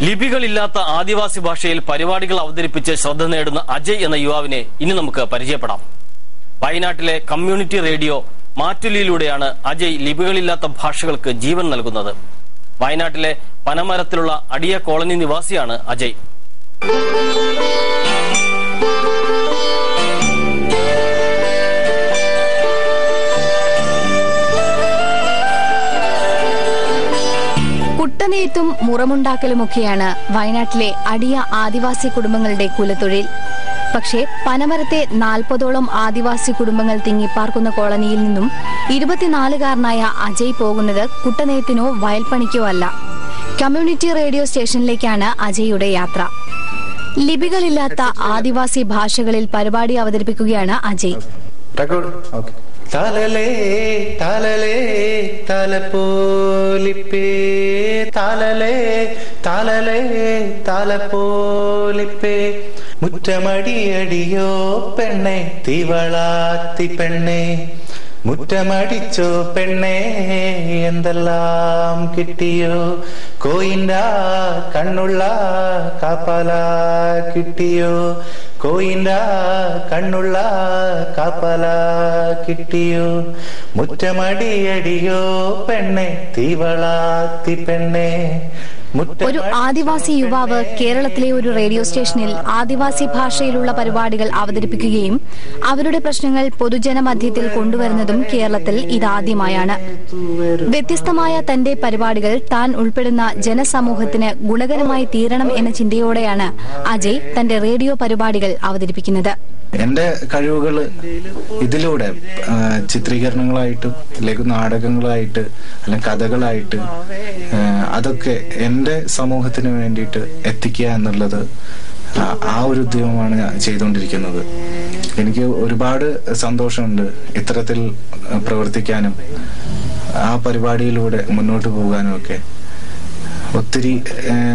ലിപികളില്ലാത്ത ആദിവാസി ഭാഷയിൽ പരിപാടികൾ അവതരിപ്പിച്ച് ശ്രദ്ധ നേടുന്ന അജയ് എന്ന യുവാവിനെ ഇനി നമുക്ക് പരിചയപ്പെടാം. വയനാട്ടിലെ കമ്മ്യൂണിറ്റി റേഡിയോ മാറ്റുലിയിലൂടെയാണ് അജയ് ലിപികളില്ലാത്ത ഭാഷകൾക്ക് ജീവൻ നൽകുന്നത്. വയനാട്ടിലെ പനമരത്തിലുള്ള അടിയ കോളനി നിവാസിയാണ് അജയ്. കുട്ടനെയ്ത്തും മുറമുണ്ടാക്കലുമൊക്കെയാണ് വയനാട്ടിലെ അടിയ ആദിവാസി കുടുംബങ്ങളുടെ കുലത്തൊഴിൽ. പക്ഷേ പനമരത്തെ 40ഓളം ആദിവാസി കുടുംബങ്ങൾ തിങ്ങിപ്പാർക്കുന്ന കോളനിയിൽ നിന്നും 24കാരനായ അജയ് പോകുന്നത് കുട്ടനെയ്ത്തിനോ വയൽപ്പണിക്കോ അല്ല. കമ്മ്യൂണിറ്റി റേഡിയോ സ്റ്റേഷനിലേക്കാണ് അജയുടെ യാത്ര. ലിപികളില്ലാത്ത ആദിവാസി ഭാഷകളിൽ പരിപാടി അവതരിപ്പിക്കുകയാണ് അജയ്. താലലേ താലലേ താലപ്പോലിപ്പേ താലലേ താലലേ താലപ്പോലിപ്പേ മുറ്റമടിയടിയോ പെണ്ണെ തീവളാത്തി പെണ്ണെ മുറ്റമടിച്ചോ പെണ്ണെ എന്തെല്ലാം കിട്ടിയോ കോയിന്റെ കണ്ണുള്ള കാപ്പല കിട്ടിയോ കോയിന്റെ കണ്ണുള്ള കാപ്പല കിട്ടിയോ മുറ്റമടിയടിയോ പെണ്ണെ തീവളാത്തി പെണ്ണെ. ഒരു ആദിവാസി യുവാവ് കേരളത്തിലെ ഒരു റേഡിയോ സ്റ്റേഷനിൽ ആദിവാസി ഭാഷയിലുള്ള പരിപാടികൾ അവതരിപ്പിക്കുകയും അവരുടെ പ്രശ്നങ്ങൾ പൊതുജനമധ്യത്തിൽ കൊണ്ടുവരുന്നതും കേരളത്തിൽ ഇതാദ്യമായാണ്. വ്യത്യസ്തമായ തന്റെ പരിപാടികൾ താൻ ഉൾപ്പെടുന്ന ജനസമൂഹത്തിന് ഗുണകരമായി തീരണം എന്ന ചിന്തയോടെയാണ് അജയ് തന്റെ റേഡിയോ പരിപാടികൾ അവതരിപ്പിക്കുന്നത്. എന്റെ കഴിവുകൾ ഇതിലൂടെ ചിത്രീകരണങ്ങളായിട്ടും അല്ലെങ്കിൽ നാടകങ്ങളായിട്ട് അല്ലെങ്കിൽ കഥകളായിട്ട് അതൊക്കെ എന്റെ സമൂഹത്തിന് വേണ്ടിയിട്ട് എത്തിക്കുക എന്നുള്ളത് ആ ഒരു ഉദ്യമമാണ് ഞാൻ ചെയ്തുകൊണ്ടിരിക്കുന്നത്. എനിക്ക് ഒരുപാട് സന്തോഷമുണ്ട് ഇത്തരത്തിൽ പ്രവർത്തിക്കാനും ആ പരിപാടിയിലൂടെ മുന്നോട്ട് പോകാനും ഒക്കെ. ഒത്തിരി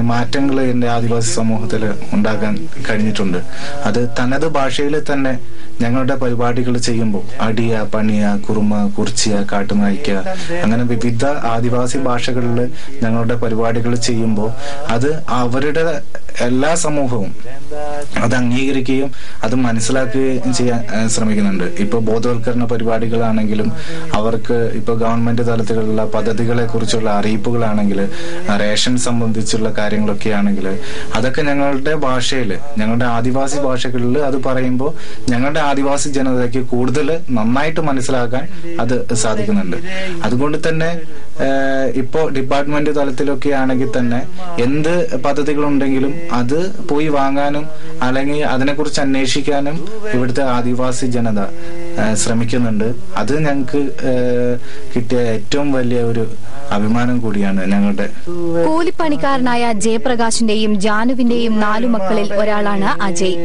മാറ്റങ്ങൾ എന്റെ ആദിവാസി സമൂഹത്തിൽ ഉണ്ടാക്കാൻ കഴിഞ്ഞിട്ടുണ്ട്. അത് തനത് ഭാഷയിൽ തന്നെ ഞങ്ങളുടെ പരിപാടികൾ ചെയ്യുമ്പോൾ അടിയ, പണിയ, കുറുമ, കുറിച്ചിയ, കാട്ടുനായിക്ക അങ്ങനെ വിവിധ ആദിവാസി ഭാഷകളിൽ ഞങ്ങളുടെ പരിപാടികൾ ചെയ്യുമ്പോൾ അത് അവരുടെ എല്ലാ സമൂഹവും അത് അംഗീകരിക്കുകയും അത് മനസ്സിലാക്കുകയും ചെയ്യാൻ ശ്രമിക്കുന്നുണ്ട്. ഇപ്പൊ ബോധവൽക്കരണ പരിപാടികളാണെങ്കിലും അവർക്ക് ഇപ്പൊ ഗവൺമെന്റ് തലത്തിലുള്ള പദ്ധതികളെ കുറിച്ചുള്ള അറിയിപ്പുകളാണെങ്കിൽ റേഷൻ സംബന്ധിച്ചുള്ള കാര്യങ്ങളൊക്കെ ആണെങ്കിൽ അതൊക്കെ ഞങ്ങളുടെ ഭാഷയിൽ ഞങ്ങളുടെ ആദിവാസി ഭാഷകളിൽ അത് പറയുമ്പോൾ ഞങ്ങളുടെ ആദിവാസി ജനതയ്ക്ക് കൂടുതൽ നന്നായിട്ട് മനസ്സിലാക്കാൻ അത് സാധിക്കുന്നുണ്ട്. അതുകൊണ്ട് തന്നെ ഇപ്പോ ഡിപ്പാർട്ട്മെന്റ് തലത്തിലൊക്കെ ആണെങ്കിൽ തന്നെ എന്ത് പദ്ധതികളുണ്ടെങ്കിലും അത് പോയി വാങ്ങാനും അല്ലെങ്കിൽ അതിനെക്കുറിച്ച് അന്വേഷിക്കാനും ഇവിടുത്തെ ആദിവാസി ജനത ശ്രമിക്കുന്നുണ്ട്. അത് ഞങ്ങൾക്ക് കിട്ടിയ ഏറ്റവും വലിയ ഒരു അഭിമാനം കൂടിയാണ് ഞങ്ങളുടെ. കൂലിപ്പണിക്കാരനായ ജയപ്രകാശിന്റെയും ജാനുവിന്റെയും 4 മക്കളിൽ ഒരാളാണ് അജയ്.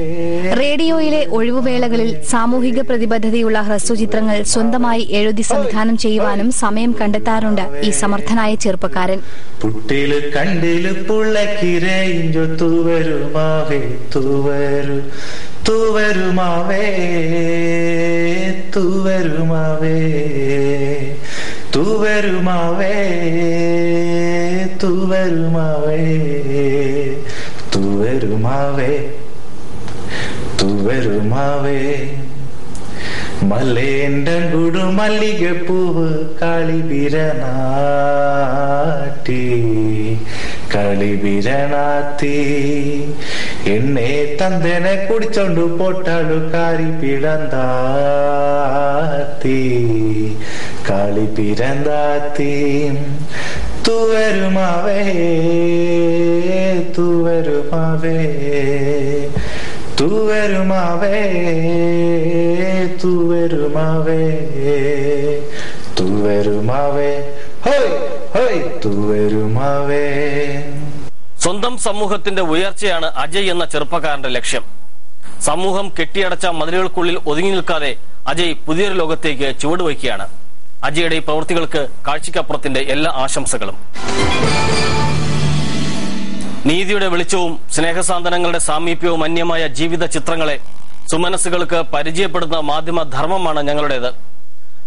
റേഡിയോയിലെ ഒഴിവുവേളകളിൽ സാമൂഹിക പ്രതിബദ്ധതയുള്ള ഹ്രസ്വചിത്രങ്ങൾ സ്വന്തമായി എഴുതി സംവിധാനം ചെയ്യുവാനും സമയം കണ്ടെത്താറുണ്ട് ഈ സമർത്ഥനായ ചെറുപ്പക്കാരൻ. പുട്ടില് കണ്ടില് പുള്ളക്കിരയിഞ്ചോ തൂവരുമാവേ തൂവരു തൂവരുമാവേ തൂവരുമാവേ തൂവരുമാവേ തൂവരുമാവേ തൂവരുമാവേ തൂവരുമാവേ മല്ലേന്റെ കൂടു മല്ലികപ്പൂവ് കളിബിരനാട്ടി കളിബിരനാത്തി എന്നെ തന്തനെ കുടിച്ചോണ്ടു പൊട്ടാളു കാരി പിടന്താത്തി കളി പിരന്താത്തി തൂവരുമാവേ തൂവരുമാവേ തൂവരുമാവേ തൂവരുമാവേ തൂവരുമാവേ ഹോയ് ഹോയ് തൂവരുമാവേ. സ്വന്തം സമൂഹത്തിന്റെ ഉയർച്ചയാണ് അജയ് എന്ന ചെറുപ്പക്കാരന്റെ ലക്ഷ്യം. സമൂഹം കെട്ടിയടച്ച മതിലുകൾക്കുള്ളിൽ ഒതുങ്ങി നിൽക്കാതെ അജയ് പുതിയൊരു ലോകത്തേക്ക് ചുവടുവയ്ക്കുകയാണ്. അജയുടെ ഈ പ്രവൃത്തികൾക്ക് കാഴ്ചയ്ക്കപ്പുറത്തിന്റെ എല്ലാ ആശംസകളും. നീതിയുടെ വെളിച്ചവും സ്നേഹസാന്ത്വനങ്ങളുടെ സാമീപ്യവും അന്യമായ ജീവിത ചിത്രങ്ങളെ സുമനസ്സുകൾക്ക് പരിചയപ്പെടുന്ന മാധ്യമ ധർമ്മമാണ് ഞങ്ങളുടേത്.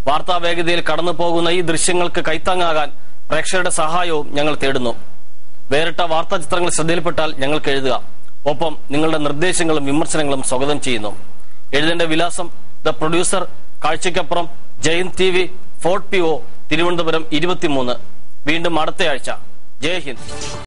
വാർത്താവേഗതയിൽ കടന്നു പോകുന്ന ഈ ദൃശ്യങ്ങൾക്ക് കൈത്താങ്ങാകാൻ പ്രേക്ഷകരുടെ സഹായവും ഞങ്ങൾ തേടുന്നു. വേറിട്ട വാർത്താ ചിത്രങ്ങൾ ശ്രദ്ധയിൽപ്പെട്ടാൽ ഞങ്ങൾക്ക് എഴുതുക. ഒപ്പം നിങ്ങളുടെ നിർദ്ദേശങ്ങളും വിമർശനങ്ങളും സ്വാഗതം ചെയ്യുന്നു. എഴുതേണ്ട വിലാസം: ദ പ്രൊഡ്യൂസർ, കാഴ്ചയ്ക്കപ്പുറം, Jayan TV, fort PO, Thiruvananthapuram 23. വീണ്ടും അടുത്തയാഴ്ച. ജയ് ഹിന്ദ്.